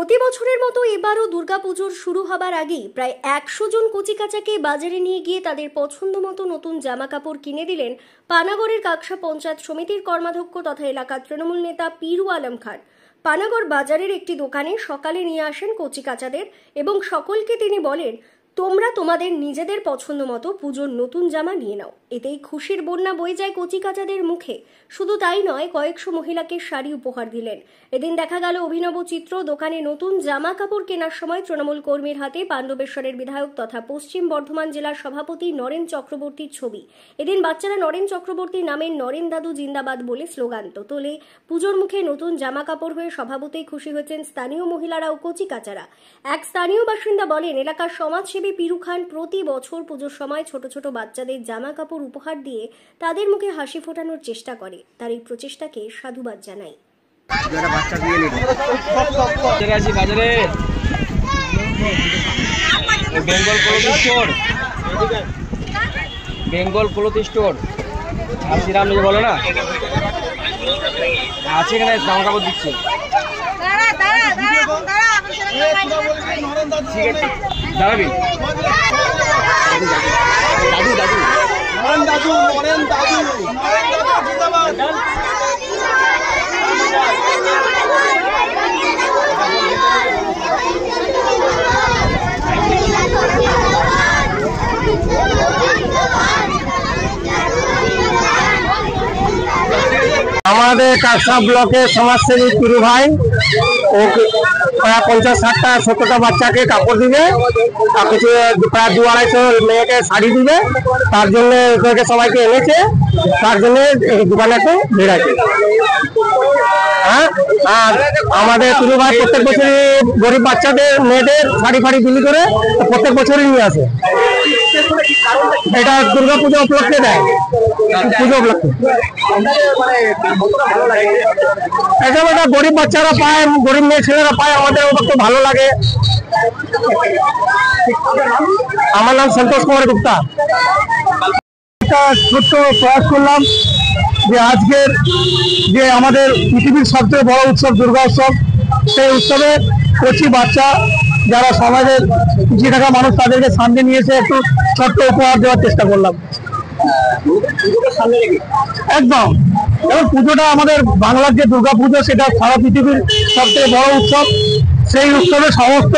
প্রতি বছরের মতো এবারও দুর্গাপুজোর শুরু হবার আগেই প্রায় 100 জন কচিকাচাকে বাজারে নিয়ে গিয়ে তাদের পছন্দ মতো নতুন জামাকাপড় কিনে দিলেন পানাগড়ের কাকসা পঞ্চায়েত সমিতির কর্মাধ্যক্ষ তথা এলাকার তৃণমূল নেতা পিরু আলম খান। পানাগড় বাজারের একটি দোকানে সকালে নিয়ে আসেন কচিকাচাদের এবং সকলকে তিনি বলেন, তোমরা তোমাদের নিজেদের পছন্দ মতো পুজোর নতুন জামা নিয়ে নাও। এতেই খুশির বন্যা বয়ে যায় কচিকাচাদের মুখে। শুধু তাই নয়, কয়েকশো মহিলাকে শাড়ি উপহার দিলেন। এদিন দেখা গেল অভিনব চিত্র। দোকানে নতুন জামা কাপড় কেনার সময় তৃণমূল কর্মীর হাতে পাণ্ডবেশ্বরের বিধায়ক তথা পশ্চিম বর্ধমান জেলার সভাপতি নরেন চক্রবর্তীর ছবি। এদিন বাচ্চারা নরেন চক্রবর্তীর নামে নরেন দাদু জিন্দাবাদ বলে স্লোগান তোলে। পুজোর মুখে নতুন জামা কাপড় হয়ে স্বভাবতেই খুশি হয়েছেন স্থানীয় মহিলারা ও কচিকাচারা। এক স্থানীয় বাসিন্দা বলেন, এলাকার সমাজসেবী পিরু খান প্রতি বছর পুজোর সময় ছোট ছোট বাচ্চাদের জামা কাপড় উপহার দিয়ে তাদের মুখে হাসি ফোটানোর চেষ্টা করে। তার এই প্রচেষ্টাকে সাধুবাদ জানাই। বেঙ্গল ক্লথ স্টোর শ্রীরাম বলো না আছে, এখানে জামা কাপড় দিচ্ছে। দাঁড়াবি দাদু দাদু নরেন দাদু নরেন দাদু আমাদের কাকসা ব্লকের সমাজসেবী পিরু ভাই ও প্রায় 50-60টা 70টা বাচ্চাকে কাপড় দিবে, কিছু প্রায় 200-250 মেয়েকে শাড়ি দিবে। তার জন্য ওদেরকে সবাইকে এনেছে, তার জন্য দোকানে একটু ভিড় আছে। হ্যাঁ, আর আমাদের পিরু ভাই প্রত্যেক বছরই গরিব বাচ্চাদের মেয়েদের শাড়ি ফাড়ি বিলি করে প্রত্যেক বছরই নিয়ে আসে। এটা দুর্গা পুজো উপলক্ষে দেয়, পুজো উপলক্ষে। এটা গরিব বাচ্চারা পায়, গরিব মেয়ে ছেলেরা পায়, আমাদের তো ভালো লাগে। আমার নাম সন্তোষ কুমার গুপ্তা। একটা ছোট্ট প্রয়াস করলাম যে আজকের যে আমাদের পৃথিবীর সবচেয়ে বড় উৎসব দুর্গা উৎসব, সেই উৎসবে কচি বাচ্চা যারা সমাজের পিছিয়ে থাকা মানুষ তাদেরকে সামনে নিয়েছে একটু ছোট্ট উপহার দেওয়ার চেষ্টা করলাম। একদম, এবং পুজোটা আমাদের বাংলার যে দুর্গা পুজো, সেটা সারা পৃথিবীর সবচেয়ে বড় উৎসব। সেই উৎসবে সমস্ত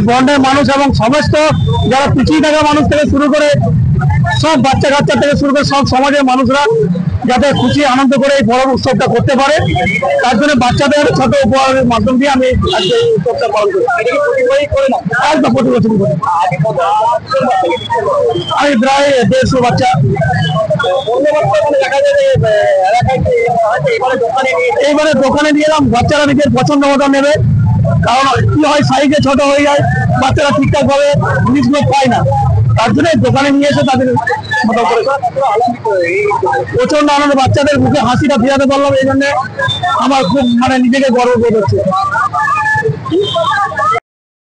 বর্ণের মানুষ এবং সমস্ত যারা পিছিয়ে থাকা মানুষ থেকে শুরু করে সব বাচ্চা কাচ্চা থেকে শুরু করে সব সমাজের মানুষরা যাতে খুশি আনন্দ করে এই বড় উৎসবটা করতে পারে, তার জন্য বাচ্চাদের ছোট উপহারের মাধ্যম দিয়ে আমি আজকে এই উৎসবটা পালন করি। একদম প্রতি বছর করি। আমি প্রায় 150 বাচ্চা। এইবারে দোকানে নিয়ে এলাম, বাচ্চারা নিজের পছন্দ মতো নেবে। কারণ কি হয়, সাইজে ছোট হয়ে যায়, বাচ্চারা ঠিকঠাক ভাবে জিনিসগুলো পায় না। তার জন্য দোকানে নিয়ে এসে তাদের মতো করে প্রচন্ড আনন্দ, বাচ্চাদের মুখে হাসিটা ফেরাতে পারলাম। এই জন্য আমার খুব নিজেকে গর্ব বোধ হচ্ছে।